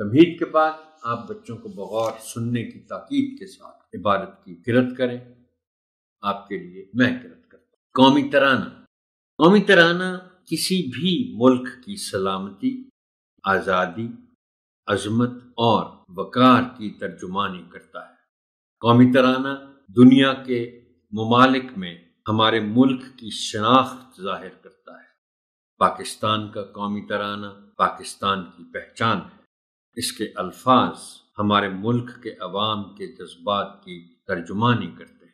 تمہید کے بعد آپ بچوں کو بغور سننے کی تاکید کے ساتھ عبارت کی قرأت کریں۔ آپ کے لیے میں قرأت کرتا ہوں۔ قومی ترانہ۔ قومی ترانہ کسی بھی ملک کی سلامتی، آزادی، عظمت اور وقار کی ترجمانی کرتا ہے۔ قومی ترانہ دنیا کے ممالک میں ہمارے ملک کی شناخت ظاہر کرتا ہے۔ پاکستان کا قومی ترانہ پاکستان کی پہچان ہے۔ اس کے الفاظ ہمارے ملک کے عوام کے جذبات کی ترجمانی کرتے ہیں۔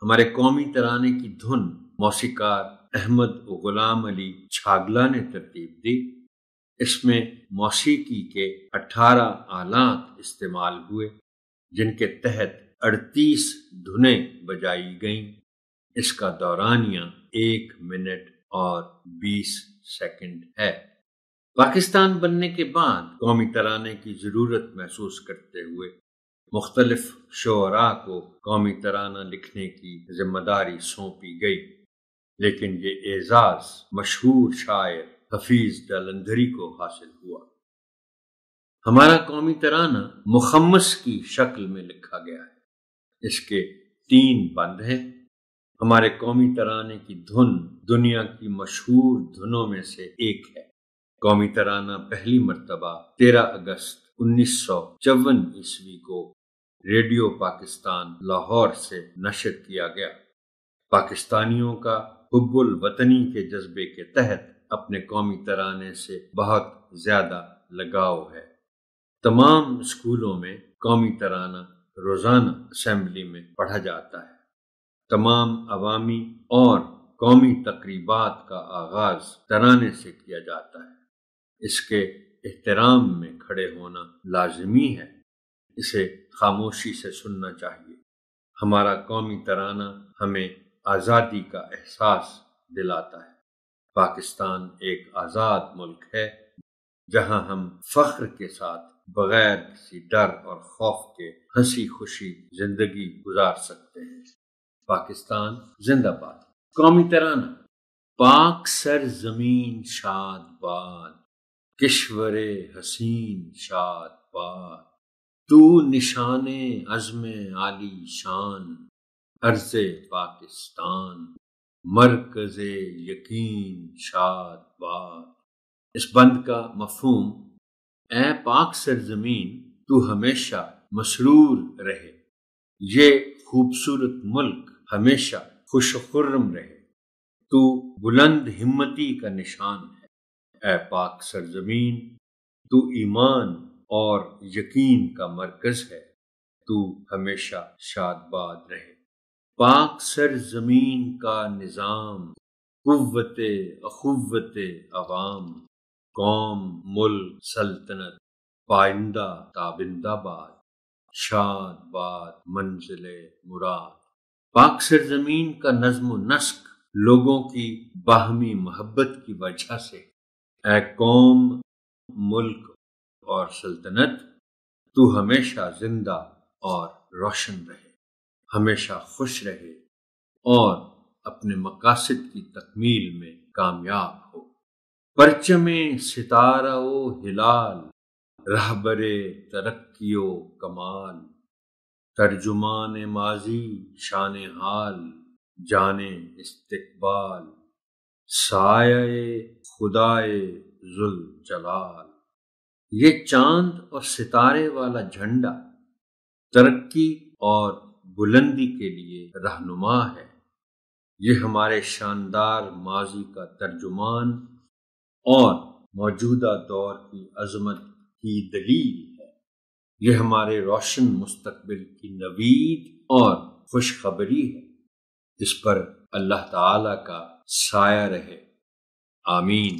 ہمارے قومی ترانے کی دھن موسیقار احمد غلام علی چھاگلا نے ترتیب دی۔ اس میں موسیقی کے 18 آلات استعمال ہوئے، جن کے تحت 38 دھنیں بجائی گئیں۔ اس کا دورانیہ 1 منٹ اور 20 سیکنڈ ہے۔ پاکستان بننے کے بعد قومی ترانے کی ضرورت محسوس کرتے ہوئے مختلف شعراء کو قومی ترانہ لکھنے کی ذمہ داری سونپی گئی، لیکن یہ اعزاز مشہور شاعر حفیظ جالندھری کو حاصل ہوا۔ ہمارا قومی ترانہ مخمس کی شکل میں لکھا گیا ہے۔ اس کے 3 بند ہیں۔ ہمارے قومی ترانے کی دھن دنیا کی مشہور دھنوں میں سے ایک ہے۔ قومی ترانہ پہلی مرتبہ 13 اگست 1954 عیسوی کو ریڈیو پاکستان لاہور سے نشر کیا گیا۔ پاکستانیوں کا حب الوطنی کے جذبے کے تحت اپنے قومی ترانے سے بہت زیادہ لگاؤ ہے۔ تمام اسکولوں میں قومی ترانہ روزانہ اسمبلی میں پڑھا جاتا ہے۔ تمام عوامی اور قومی تقریبات کا آغاز ترانے سے کیا جاتا ہے۔ اس کے احترام میں کھڑے ہونا لازمی ہے۔ اسے خاموشی سے سننا چاہیے۔ ہمارا قومی ترانہ ہمیں آزادی کا احساس دلاتا ہے۔ پاکستان ایک آزاد ملک ہے جہاں ہم فخر کے ساتھ بغیر کسی ڈر اور خوف کے ہنسی خوشی زندگی گزار سکتے ہیں۔ پاکستان زندہ باد۔ قومی ترانہ۔ پاک سر زمین شاد باد، کشور حسین شاد باد، تو نشان عزم عالی شان، ارض پاکستان، مرکز یقین شاد باد۔ اس بند کا مفہوم: اے پاک سرزمین تو ہمیشہ مسرور رہے، یہ خوبصورت ملک ہمیشہ خوش و خرم رہے، تو بلند ہمتی کا نشان ہے۔ اے پاک سرزمین تو ایمان اور یقین کا مرکز ہے، تو ہمیشہ شاد باد رہے۔ پاک سرزمین کا نظام، قوت اخوت عوام، قوم ملک سلطنت، پائندہ تابندہ باد، شاد باد منزل مراد۔ پاک سرزمین کا نظم و نسق لوگوں کی باہمی محبت کی وجہ سے۔ اے قوم، ملک اور سلطنت، تو ہمیشہ زندہ اور روشن رہے، ہمیشہ خوش رہے اور اپنے مقاصد کی تکمیل میں کامیاب ہو۔ پرچم ستارہ و ہلال، رہبر ترقی و کمال، ترجمان ماضی شان حال، جانے استقبال، سایہ خدائے ذوالجلال۔ یہ چاند اور ستارے والا جھنڈا ترقی اور بلندی کے لیے رہنما ہے۔ یہ ہمارے شاندار ماضی کا ترجمان اور موجودہ دور کی عظمت کی دلیل ہے۔ یہ ہمارے روشن مستقبل کی نوید اور خوشخبری ہے، جس پر اللہ تعالی کا سایہ رہے۔ آمین۔